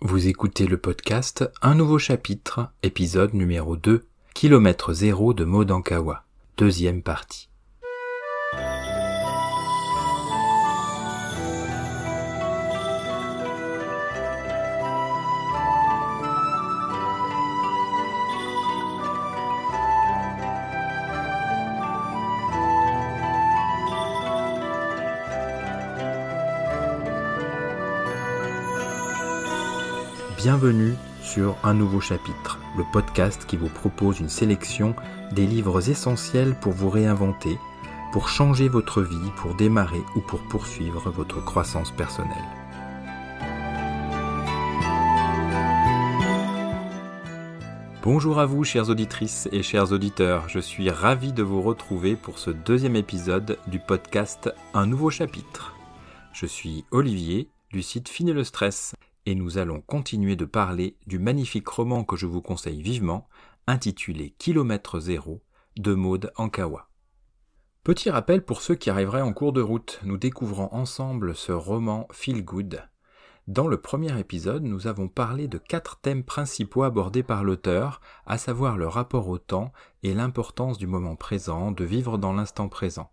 Vous écoutez le podcast Un nouveau chapitre, épisode numéro 2, Kilomètre zéro de Maud Ankawa, deuxième partie. Bienvenue sur Un nouveau chapitre, le podcast qui vous propose une sélection des livres essentiels pour vous réinventer, pour changer votre vie, pour démarrer ou pour poursuivre votre croissance personnelle. Bonjour à vous, chères auditrices et chers auditeurs, je suis ravi de vous retrouver pour ce deuxième épisode du podcast Un nouveau chapitre. Je suis Olivier, du site Fini le Stress. Et nous allons continuer de parler du magnifique roman que je vous conseille vivement, intitulé Kilomètre zéro de Maud Ankawa. Petit rappel pour ceux qui arriveraient en cours de route, nous découvrons ensemble ce roman feel good. Dans le premier épisode, nous avons parlé de 4 thèmes principaux abordés par l'auteur, à savoir le rapport au temps et l'importance du moment présent, de vivre dans l'instant présent.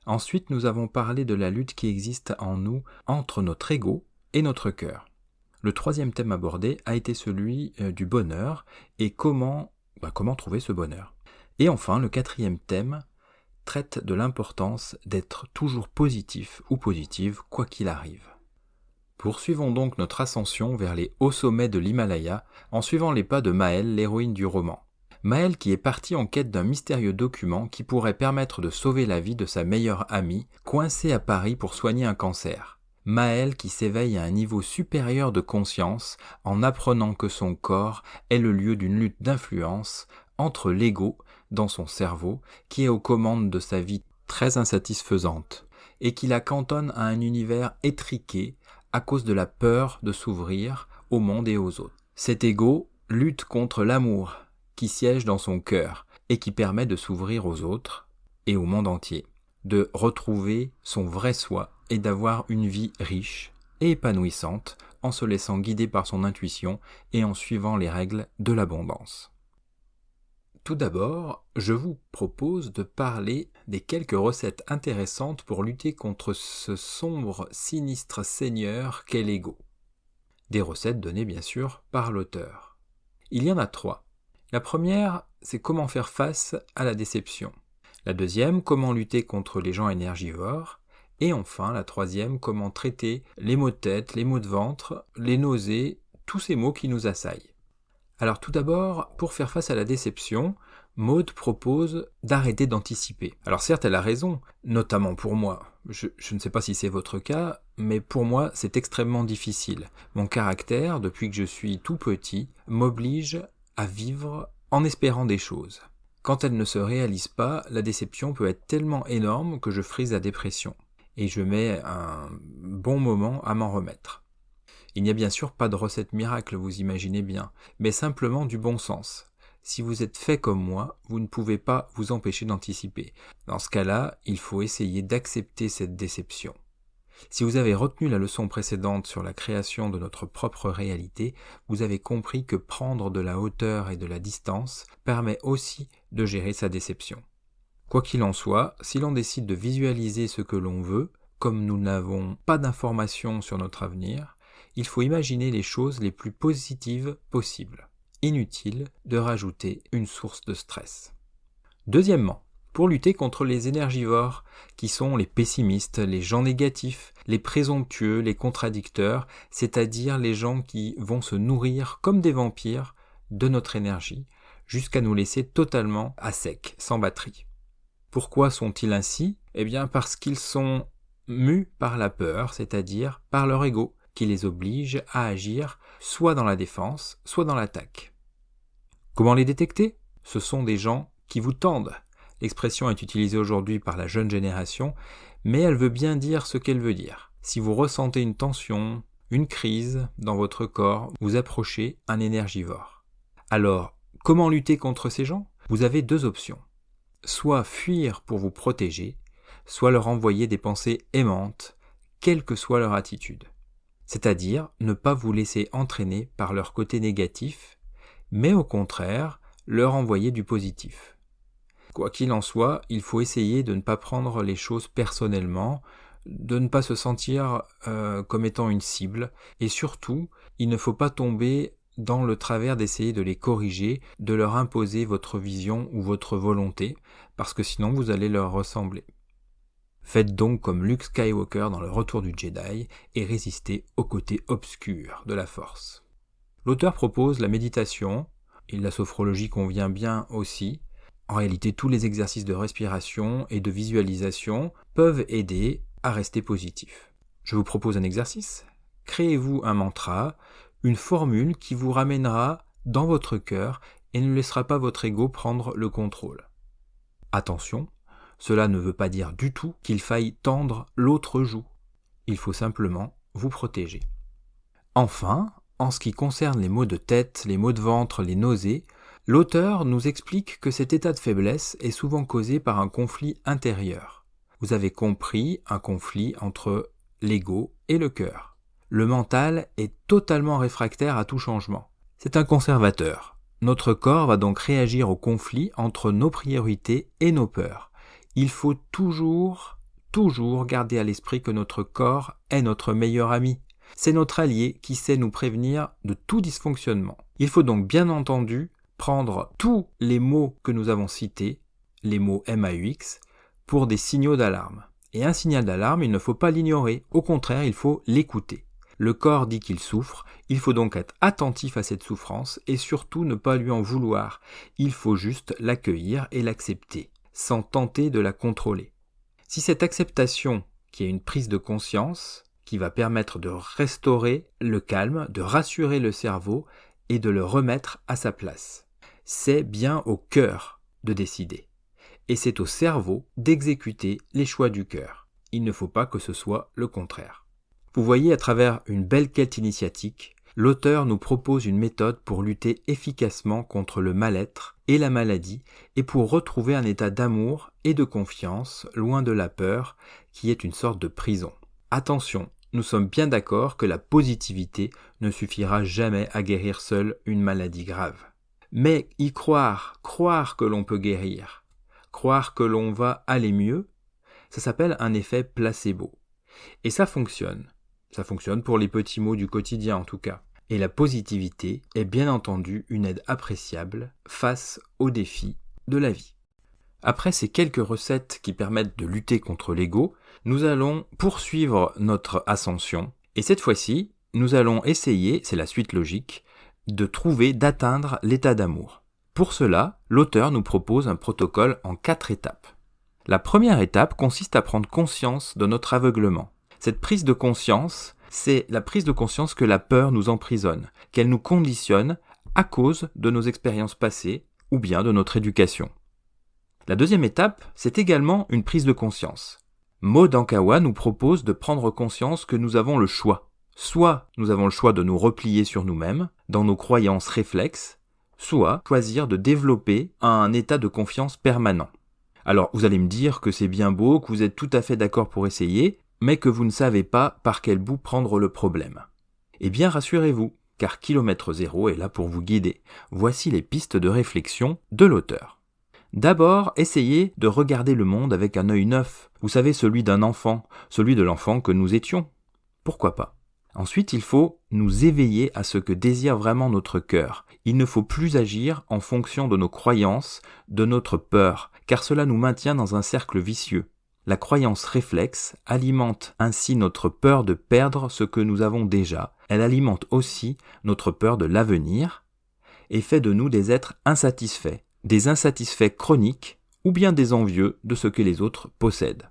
Ensuite, nous avons parlé de la lutte qui existe en nous entre notre ego et notre cœur. Le troisième thème abordé a été celui du bonheur et comment trouver ce bonheur. Et enfin, le quatrième thème traite de l'importance d'être toujours positif ou positive quoi qu'il arrive. Poursuivons donc notre ascension vers les hauts sommets de l'Himalaya en suivant les pas de Maëlle, l'héroïne du roman. Maëlle qui est partie en quête d'un mystérieux document qui pourrait permettre de sauver la vie de sa meilleure amie, coincée à Paris pour soigner un cancer. Maëlle qui s'éveille à un niveau supérieur de conscience en apprenant que son corps est le lieu d'une lutte d'influence entre l'ego dans son cerveau qui est aux commandes de sa vie très insatisfaisante et qui la cantonne à un univers étriqué à cause de la peur de s'ouvrir au monde et aux autres. Cet ego lutte contre l'amour qui siège dans son cœur et qui permet de s'ouvrir aux autres et au monde entier, de retrouver son vrai soi et d'avoir une vie riche et épanouissante en se laissant guider par son intuition et en suivant les règles de l'abondance. Tout d'abord, je vous propose de parler des quelques recettes intéressantes pour lutter contre ce sombre, sinistre seigneur qu'est l'ego. Des recettes données bien sûr par l'auteur. Il y en a 3. La première, c'est comment faire face à la déception. La deuxième, comment lutter contre les gens énergivores. Et enfin, la troisième, comment traiter les maux de tête, les maux de ventre, les nausées, tous ces maux qui nous assaillent. Alors tout d'abord, pour faire face à la déception, Maud propose d'arrêter d'anticiper. Alors certes, elle a raison, notamment pour moi. Je ne sais pas si c'est votre cas, mais pour moi, c'est extrêmement difficile. Mon caractère, depuis que je suis tout petit, m'oblige à vivre en espérant des choses. Quand elles ne se réalisent pas, la déception peut être tellement énorme que je frise la dépression. Et je mets un bon moment à m'en remettre. Il n'y a bien sûr pas de recette miracle, vous imaginez bien, mais simplement du bon sens. Si vous êtes fait comme moi, vous ne pouvez pas vous empêcher d'anticiper. Dans ce cas-là, il faut essayer d'accepter cette déception. Si vous avez retenu la leçon précédente sur la création de notre propre réalité, vous avez compris que prendre de la hauteur et de la distance permet aussi de gérer sa déception. Quoi qu'il en soit, si l'on décide de visualiser ce que l'on veut, comme nous n'avons pas d'informations sur notre avenir, il faut imaginer les choses les plus positives possibles. Inutile de rajouter une source de stress. Deuxièmement, pour lutter contre les énergivores, qui sont les pessimistes, les gens négatifs, les présomptueux, les contradicteurs, c'est-à-dire les gens qui vont se nourrir comme des vampires de notre énergie, jusqu'à nous laisser totalement à sec, sans batterie. Pourquoi sont-ils ainsi ? Eh bien parce qu'ils sont mus par la peur, c'est-à-dire par leur ego, qui les oblige à agir soit dans la défense, soit dans l'attaque. Comment les détecter ? Ce sont des gens qui vous tendent. L'expression est utilisée aujourd'hui par la jeune génération, mais elle veut bien dire ce qu'elle veut dire. Si vous ressentez une tension, une crise dans votre corps, vous approchez un énergivore. Alors, comment lutter contre ces gens ? Vous avez 2 options. Soit fuir pour vous protéger, soit leur envoyer des pensées aimantes, quelle que soit leur attitude. c'est-à-dire ne pas vous laisser entraîner par leur côté négatif, mais au contraire, leur envoyer du positif. Quoi qu'il en soit, il faut essayer de ne pas prendre les choses personnellement, de ne pas se sentir comme étant une cible, et surtout, il ne faut pas tomber dans le travers d'essayer de les corriger, de leur imposer votre vision ou votre volonté, parce que sinon vous allez leur ressembler. Faites donc comme Luke Skywalker dans le Retour du Jedi et résistez au côté obscur de la Force. L'auteur propose la méditation, et la sophrologie convient bien aussi. En réalité, tous les exercices de respiration et de visualisation peuvent aider à rester positif. Je vous propose un exercice. Créez-vous un mantra, une formule qui vous ramènera dans votre cœur et ne laissera pas votre ego prendre le contrôle. Attention, cela ne veut pas dire du tout qu'il faille tendre l'autre joue. Il faut simplement vous protéger. Enfin, en ce qui concerne les maux de tête, les maux de ventre, les nausées, l'auteur nous explique que cet état de faiblesse est souvent causé par un conflit intérieur. Vous avez compris, un conflit entre l'ego et le cœur. Le mental est totalement réfractaire à tout changement. C'est un conservateur. Notre corps va donc réagir au conflit entre nos priorités et nos peurs. Il faut toujours garder à l'esprit que notre corps est notre meilleur ami. C'est notre allié qui sait nous prévenir de tout dysfonctionnement. Il faut donc bien entendu prendre tous les mots que nous avons cités, les mots MAUX, pour des signaux d'alarme. Et un signal d'alarme, il ne faut pas l'ignorer. Au contraire, il faut l'écouter. Le corps dit qu'il souffre, il faut donc être attentif à cette souffrance et surtout ne pas lui en vouloir. Il faut juste l'accueillir et l'accepter, sans tenter de la contrôler. Si cette acceptation, qui est une prise de conscience, qui va permettre de restaurer le calme, de rassurer le cerveau et de le remettre à sa place, c'est bien au cœur de décider. Et c'est au cerveau d'exécuter les choix du cœur. Il ne faut pas que ce soit le contraire. Vous voyez, à travers une belle quête initiatique, l'auteur nous propose une méthode pour lutter efficacement contre le mal-être et la maladie et pour retrouver un état d'amour et de confiance loin de la peur qui est une sorte de prison. Attention, nous sommes bien d'accord que la positivité ne suffira jamais à guérir seule une maladie grave. Mais y croire que l'on peut guérir, croire que l'on va aller mieux, ça s'appelle un effet placebo. Et ça fonctionne. Ça fonctionne pour les petits mots du quotidien en tout cas. Et la positivité est bien entendu une aide appréciable face aux défis de la vie. Après ces quelques recettes qui permettent de lutter contre l'ego, nous allons poursuivre notre ascension. Et cette fois-ci, nous allons essayer, c'est la suite logique, d'atteindre l'état d'amour. Pour cela, l'auteur nous propose un protocole en 4 étapes. La première étape consiste à prendre conscience de notre aveuglement. Cette prise de conscience, c'est la prise de conscience que la peur nous emprisonne, qu'elle nous conditionne à cause de nos expériences passées ou bien de notre éducation. La deuxième étape, c'est également une prise de conscience. Maud Ankawa nous propose de prendre conscience que nous avons le choix. Soit nous avons le choix de nous replier sur nous-mêmes, dans nos croyances réflexes, soit choisir de développer un état de confiance permanent. Alors, vous allez me dire que c'est bien beau, que vous êtes tout à fait d'accord pour essayer, mais que vous ne savez pas par quel bout prendre le problème. Eh bien, rassurez-vous, car Kilomètre Zéro est là pour vous guider. Voici les pistes de réflexion de l'auteur. D'abord, essayez de regarder le monde avec un œil neuf. Vous savez, celui d'un enfant, celui de l'enfant que nous étions. Pourquoi pas ? Ensuite, il faut nous éveiller à ce que désire vraiment notre cœur. Il ne faut plus agir en fonction de nos croyances, de notre peur, car cela nous maintient dans un cercle vicieux. La croyance réflexe alimente ainsi notre peur de perdre ce que nous avons déjà. Elle alimente aussi notre peur de l'avenir et fait de nous des êtres insatisfaits, des insatisfaits chroniques ou bien des envieux de ce que les autres possèdent.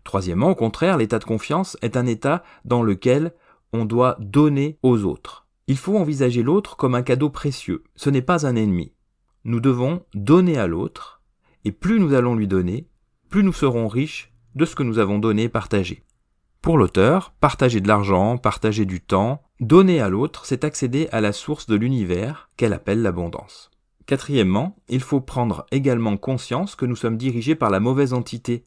Troisièmement, au contraire, l'état de confiance est un état dans lequel on doit donner aux autres. Il faut envisager l'autre comme un cadeau précieux. Ce n'est pas un ennemi. Nous devons donner à l'autre, et plus nous allons lui donner, plus nous serons riches de ce que nous avons donné et partagé. Pour l'auteur, partager de l'argent, partager du temps, donner à l'autre, c'est accéder à la source de l'univers qu'elle appelle l'abondance. Quatrièmement, il faut prendre également conscience que nous sommes dirigés par la mauvaise entité.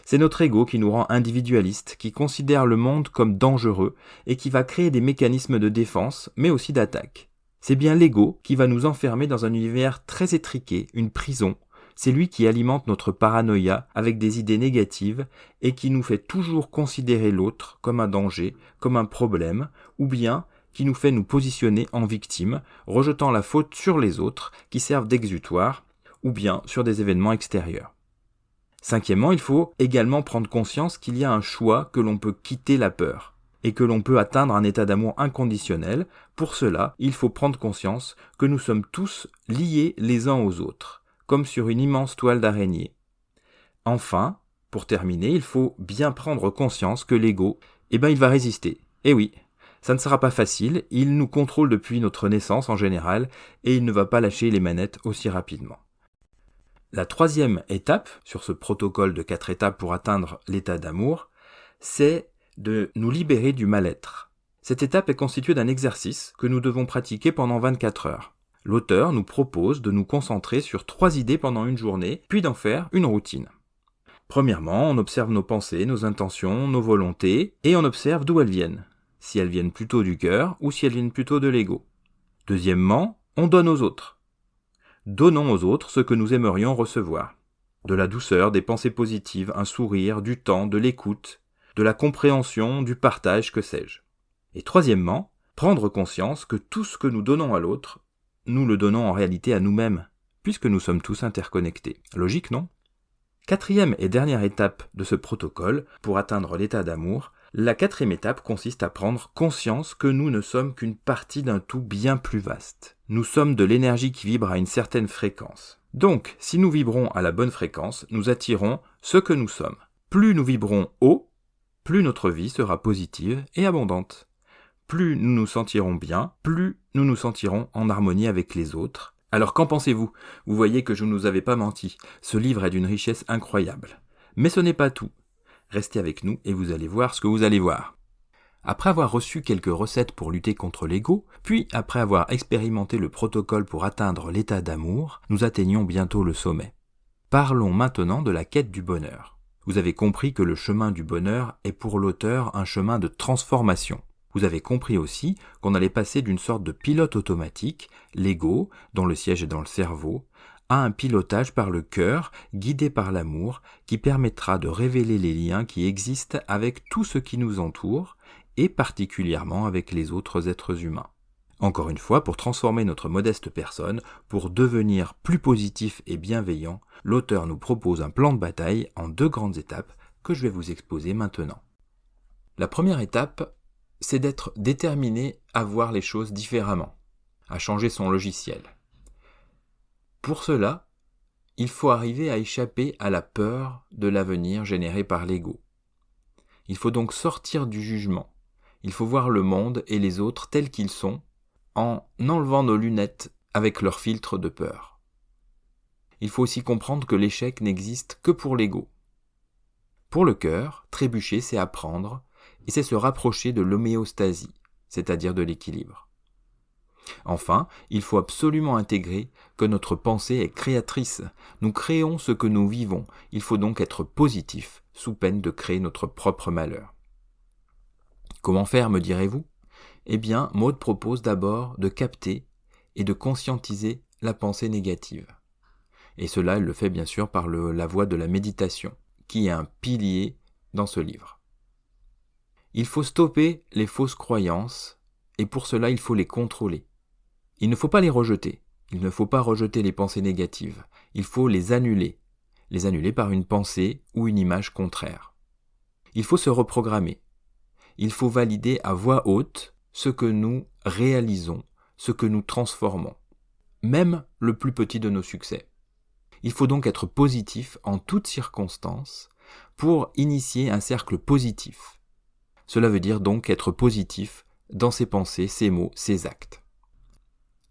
C'est notre ego qui nous rend individualistes, qui considère le monde comme dangereux et qui va créer des mécanismes de défense, mais aussi d'attaque. C'est bien l'ego qui va nous enfermer dans un univers très étriqué, une prison. C'est lui qui alimente notre paranoïa avec des idées négatives et qui nous fait toujours considérer l'autre comme un danger, comme un problème, ou bien qui nous fait nous positionner en victime, rejetant la faute sur les autres qui servent d'exutoire, ou bien sur des événements extérieurs. Cinquièmement, il faut également prendre conscience qu'il y a un choix, que l'on peut quitter la peur et que l'on peut atteindre un état d'amour inconditionnel. Pour cela, il faut prendre conscience que nous sommes tous liés les uns aux autres, comme sur une immense toile d'araignée. Enfin, pour terminer, il faut bien prendre conscience que l'ego, il va résister. Eh oui, ça ne sera pas facile, il nous contrôle depuis notre naissance en général et il ne va pas lâcher les manettes aussi rapidement. La troisième étape sur ce protocole de 4 étapes pour atteindre l'état d'amour, c'est de nous libérer du mal-être. Cette étape est constituée d'un exercice que nous devons pratiquer pendant 24 heures. L'auteur nous propose de nous concentrer sur 3 idées pendant une journée, puis d'en faire une routine. Premièrement, on observe nos pensées, nos intentions, nos volontés, et on observe d'où elles viennent. Si elles viennent plutôt du cœur ou si elles viennent plutôt de l'ego. Deuxièmement, on donne aux autres. Donnons aux autres ce que nous aimerions recevoir. De la douceur, des pensées positives, un sourire, du temps, de l'écoute, de la compréhension, du partage, que sais-je. Et troisièmement, prendre conscience que tout ce que nous donnons à l'autre, nous le donnons en réalité à nous-mêmes, puisque nous sommes tous interconnectés. Logique, non ? Quatrième et dernière étape de ce protocole pour atteindre l'état d'amour, la 4e étape consiste à prendre conscience que nous ne sommes qu'une partie d'un tout bien plus vaste. Nous sommes de l'énergie qui vibre à une certaine fréquence. Donc, si nous vibrons à la bonne fréquence, nous attirons ce que nous sommes. Plus nous vibrons haut, plus notre vie sera positive et abondante. Plus nous nous sentirons bien, plus nous nous sentirons en harmonie avec les autres. Alors qu'en pensez-vous ? Vous voyez que je ne vous avais pas menti. Ce livre est d'une richesse incroyable. Mais ce n'est pas tout. Restez avec nous et vous allez voir ce que vous allez voir. Après avoir reçu quelques recettes pour lutter contre l'ego, puis après avoir expérimenté le protocole pour atteindre l'état d'amour, nous atteignons bientôt le sommet. Parlons maintenant de la quête du bonheur. Vous avez compris que le chemin du bonheur est pour l'auteur un chemin de transformation. Vous avez compris aussi qu'on allait passer d'une sorte de pilote automatique, l'ego, dont le siège est dans le cerveau, à un pilotage par le cœur, guidé par l'amour, qui permettra de révéler les liens qui existent avec tout ce qui nous entoure, et particulièrement avec les autres êtres humains. Encore une fois, pour transformer notre modeste personne, pour devenir plus positif et bienveillant, l'auteur nous propose un plan de bataille en 2 grandes étapes que je vais vous exposer maintenant. La première étape, c'est d'être déterminé à voir les choses différemment, à changer son logiciel. Pour cela, il faut arriver à échapper à la peur de l'avenir générée par l'ego. Il faut donc sortir du jugement. Il faut voir le monde et les autres tels qu'ils sont, en enlevant nos lunettes avec leur filtre de peur. Il faut aussi comprendre que l'échec n'existe que pour l'ego. Pour le cœur, trébucher, c'est apprendre, et c'est se rapprocher de l'homéostasie, c'est-à-dire de l'équilibre. Enfin, il faut absolument intégrer que notre pensée est créatrice. Nous créons ce que nous vivons. Il faut donc être positif, sous peine de créer notre propre malheur. Comment faire, me direz-vous ? Eh bien, Maud propose d'abord de capter et de conscientiser la pensée négative. Et cela, elle le fait bien sûr par la voie de la méditation, qui est un pilier dans ce livre. Il faut stopper les fausses croyances, et pour cela, il faut les contrôler. Il ne faut pas les rejeter. Il ne faut pas rejeter les pensées négatives. Il faut les annuler par une pensée ou une image contraire. Il faut se reprogrammer. Il faut valider à voix haute ce que nous réalisons, ce que nous transformons, même le plus petit de nos succès. Il faut donc être positif en toutes circonstances pour initier un cercle positif. Cela veut dire donc être positif dans ses pensées, ses mots, ses actes.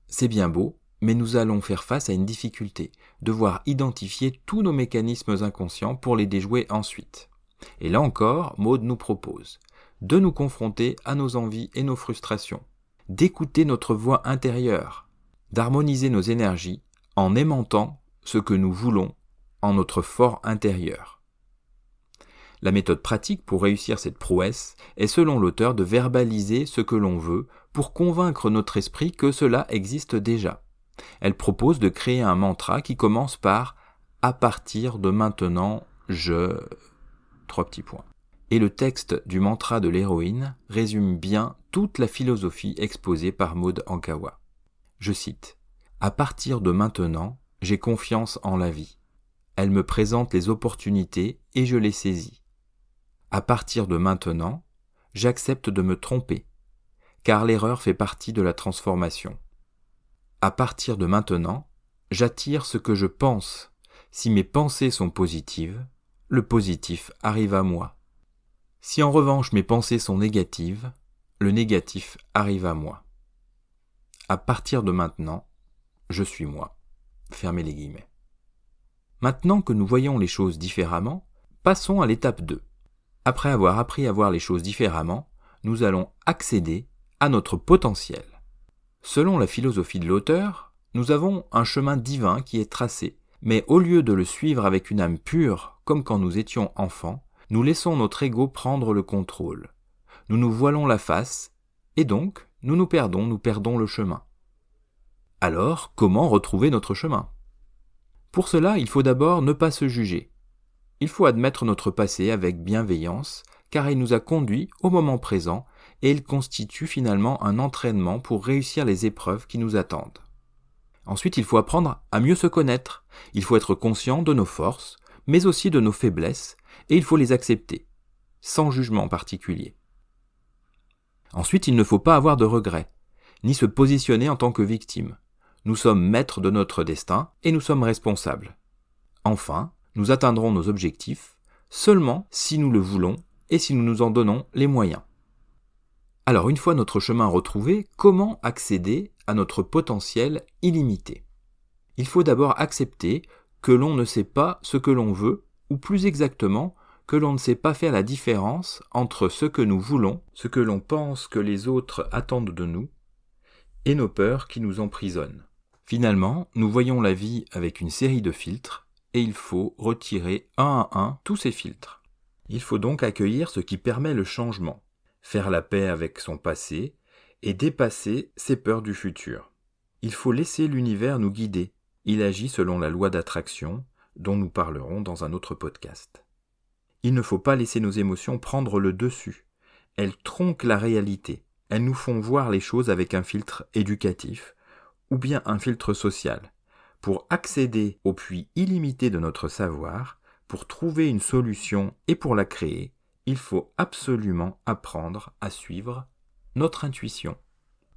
C'est bien beau, mais nous allons faire face à une difficulté, devoir identifier tous nos mécanismes inconscients pour les déjouer ensuite. Et là encore, Maud nous propose de nous confronter à nos envies et nos frustrations, d'écouter notre voix intérieure, d'harmoniser nos énergies en aimantant ce que nous voulons en notre fort intérieur. La méthode pratique pour réussir cette prouesse est selon l'auteur de verbaliser ce que l'on veut pour convaincre notre esprit que cela existe déjà. Elle propose de créer un mantra qui commence par « à partir de maintenant, je… » Et le texte du mantra de l'héroïne résume bien toute la philosophie exposée par Maud Ankawa. Je cite « À partir de maintenant, j'ai confiance en la vie. Elle me présente les opportunités et je les saisis. À partir de maintenant, j'accepte de me tromper, car l'erreur fait partie de la transformation. À partir de maintenant, j'attire ce que je pense. Si mes pensées sont positives, le positif arrive à moi. Si en revanche mes pensées sont négatives, le négatif arrive à moi. À partir de maintenant, je suis moi. » Fermez les guillemets. Maintenant que nous voyons les choses différemment, passons à l'étape 2. Après avoir appris à voir les choses différemment, nous allons accéder à notre potentiel. Selon la philosophie de l'auteur, nous avons un chemin divin qui est tracé, mais au lieu de le suivre avec une âme pure, comme quand nous étions enfants, nous laissons notre ego prendre le contrôle. Nous nous voilons la face, et donc nous perdons le chemin. Alors, comment retrouver notre chemin ? Pour cela, il faut d'abord ne pas se juger. Il faut admettre notre passé avec bienveillance, car il nous a conduits au moment présent et il constitue finalement un entraînement pour réussir les épreuves qui nous attendent. Ensuite, il faut apprendre à mieux se connaître. Il faut être conscient de nos forces, mais aussi de nos faiblesses, et il faut les accepter, sans jugement particulier. Ensuite, il ne faut pas avoir de regrets, ni se positionner en tant que victime. Nous sommes maîtres de notre destin et nous sommes responsables. Enfin, nous atteindrons nos objectifs seulement si nous le voulons et si nous nous en donnons les moyens. Alors, une fois notre chemin retrouvé, comment accéder à notre potentiel illimité ? Il faut d'abord accepter que l'on ne sait pas ce que l'on veut, ou plus exactement, que l'on ne sait pas faire la différence entre ce que nous voulons, ce que l'on pense que les autres attendent de nous, et nos peurs qui nous emprisonnent. Finalement, nous voyons la vie avec une série de filtres, et il faut retirer un à un tous ces filtres. Il faut donc accueillir ce qui permet le changement, faire la paix avec son passé et dépasser ses peurs du futur. Il faut laisser l'univers nous guider. Il agit selon la loi d'attraction, dont nous parlerons dans un autre podcast. Il ne faut pas laisser nos émotions prendre le dessus. Elles tronquent la réalité. Elles nous font voir les choses avec un filtre éducatif ou bien un filtre social. Pour accéder au puits illimité de notre savoir, pour trouver une solution et pour la créer, il faut absolument apprendre à suivre notre intuition.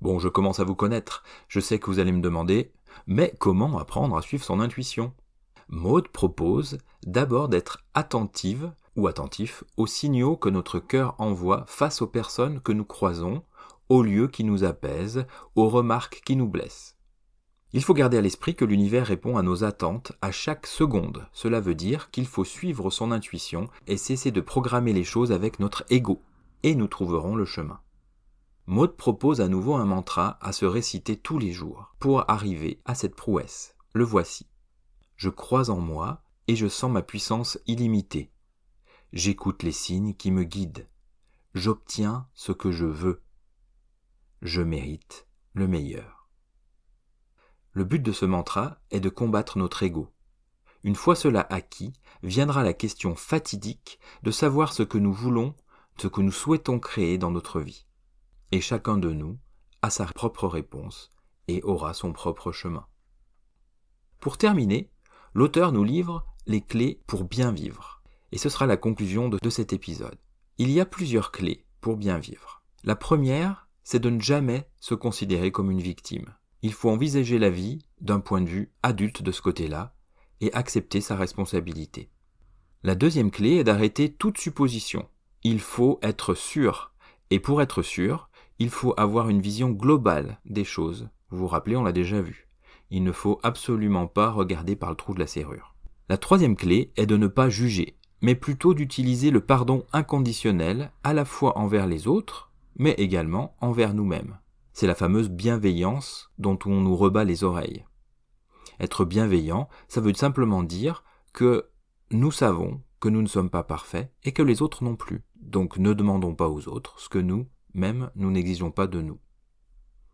Bon, je commence à vous connaître, je sais que vous allez me demander, mais comment apprendre à suivre son intuition ? Maud propose d'abord d'être attentive ou attentif aux signaux que notre cœur envoie face aux personnes que nous croisons, aux lieux qui nous apaisent, aux remarques qui nous blessent. Il faut garder à l'esprit que l'univers répond à nos attentes à chaque seconde. Cela veut dire qu'il faut suivre son intuition et cesser de programmer les choses avec notre ego. Et nous trouverons le chemin. Maud propose à nouveau un mantra à se réciter tous les jours pour arriver à cette prouesse. Le voici. Je crois en moi et je sens ma puissance illimitée. J'écoute les signes qui me guident. J'obtiens ce que je veux. Je mérite le meilleur. Le but de ce mantra est de combattre notre ego. Une fois cela acquis, viendra la question fatidique de savoir ce que nous voulons, ce que nous souhaitons créer dans notre vie. Et chacun de nous a sa propre réponse et aura son propre chemin. Pour terminer, l'auteur nous livre les clés pour bien vivre. Et ce sera la conclusion de cet épisode. Il y a plusieurs clés pour bien vivre. La première, c'est de ne jamais se considérer comme une victime. Il faut envisager la vie d'un point de vue adulte de ce côté-là et accepter sa responsabilité. La deuxième clé est d'arrêter toute supposition. Il faut être sûr. Et pour être sûr, il faut avoir une vision globale des choses. Vous vous rappelez, on l'a déjà vu. Il ne faut absolument pas regarder par le trou de la serrure. La troisième clé est de ne pas juger, mais plutôt d'utiliser le pardon inconditionnel à la fois envers les autres, mais également envers nous-mêmes. C'est la fameuse bienveillance dont on nous rebat les oreilles. Être bienveillant, ça veut simplement dire que nous savons que nous ne sommes pas parfaits et que les autres non plus. Donc ne demandons pas aux autres ce que nous-mêmes nous n'exigeons pas de nous.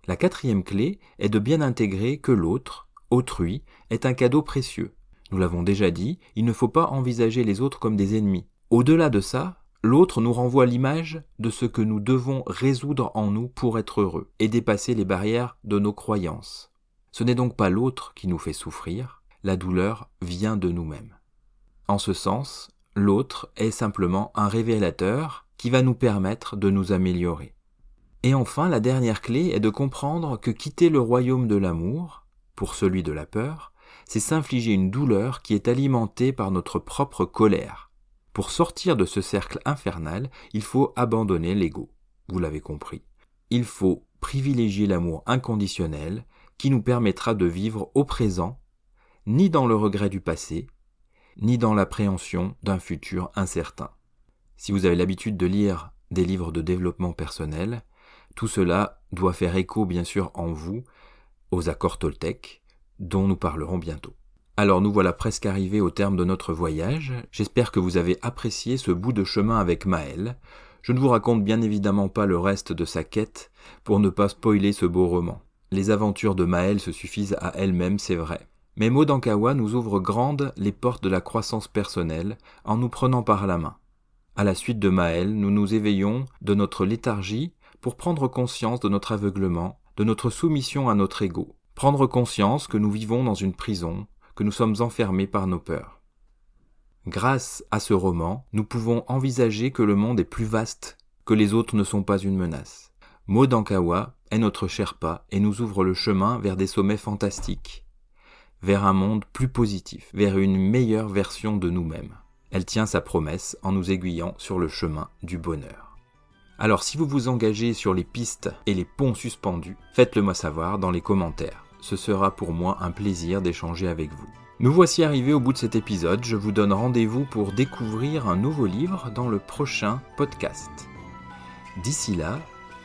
La 4e clé est de bien intégrer que l'autre, autrui, est un cadeau précieux. Nous l'avons déjà dit, il ne faut pas envisager les autres comme des ennemis. Au-delà de ça, l'autre nous renvoie l'image de ce que nous devons résoudre en nous pour être heureux et dépasser les barrières de nos croyances. Ce n'est donc pas l'autre qui nous fait souffrir, la douleur vient de nous-mêmes. En ce sens, l'autre est simplement un révélateur qui va nous permettre de nous améliorer. Et enfin, la dernière clé est de comprendre que quitter le royaume de l'amour, pour celui de la peur, c'est s'infliger une douleur qui est alimentée par notre propre colère. Pour sortir de ce cercle infernal, il faut abandonner l'ego. Vous l'avez compris. Il faut privilégier l'amour inconditionnel qui nous permettra de vivre au présent, ni dans le regret du passé, ni dans l'appréhension d'un futur incertain. Si vous avez l'habitude de lire des livres de développement personnel, tout cela doit faire écho bien sûr en vous aux accords Toltec, dont nous parlerons bientôt. Alors nous voilà presque arrivés au terme de notre voyage. J'espère que vous avez apprécié ce bout de chemin avec Maël. Je ne vous raconte bien évidemment pas le reste de sa quête pour ne pas spoiler ce beau roman. Les aventures de Maël se suffisent à elles-mêmes, c'est vrai. Mais Maud Ankawa nous ouvre grandes les portes de la croissance personnelle en nous prenant par la main. À la suite de Maël, nous nous éveillons de notre léthargie pour prendre conscience de notre aveuglement, de notre soumission à notre ego. Prendre conscience que nous vivons dans une prison, que nous sommes enfermés par nos peurs. Grâce à ce roman, nous pouvons envisager que le monde est plus vaste, que les autres ne sont pas une menace. Maud Ankawa est notre Sherpa et nous ouvre le chemin vers des sommets fantastiques, vers un monde plus positif, vers une meilleure version de nous-mêmes. Elle tient sa promesse en nous aiguillant sur le chemin du bonheur. Alors si vous vous engagez sur les pistes et les ponts suspendus, faites-le moi savoir dans les commentaires. Ce sera pour moi un plaisir d'échanger avec vous. Nous voici arrivés au bout de cet épisode. Je vous donne rendez-vous pour découvrir un nouveau livre dans le prochain podcast. D'ici là,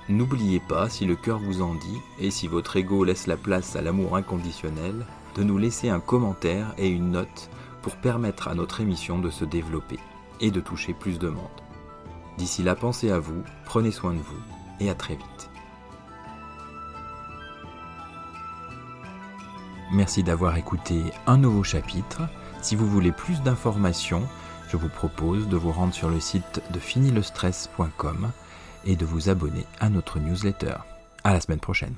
n'oubliez pas, si le cœur vous en dit, et si votre ego laisse la place à l'amour inconditionnel, de nous laisser un commentaire et une note pour permettre à notre émission de se développer et de toucher plus de monde. D'ici là, pensez à vous, prenez soin de vous et à très vite. Merci d'avoir écouté un nouveau chapitre. Si vous voulez plus d'informations, je vous propose de vous rendre sur le site de finilestress.com et de vous abonner à notre newsletter. À la semaine prochaine.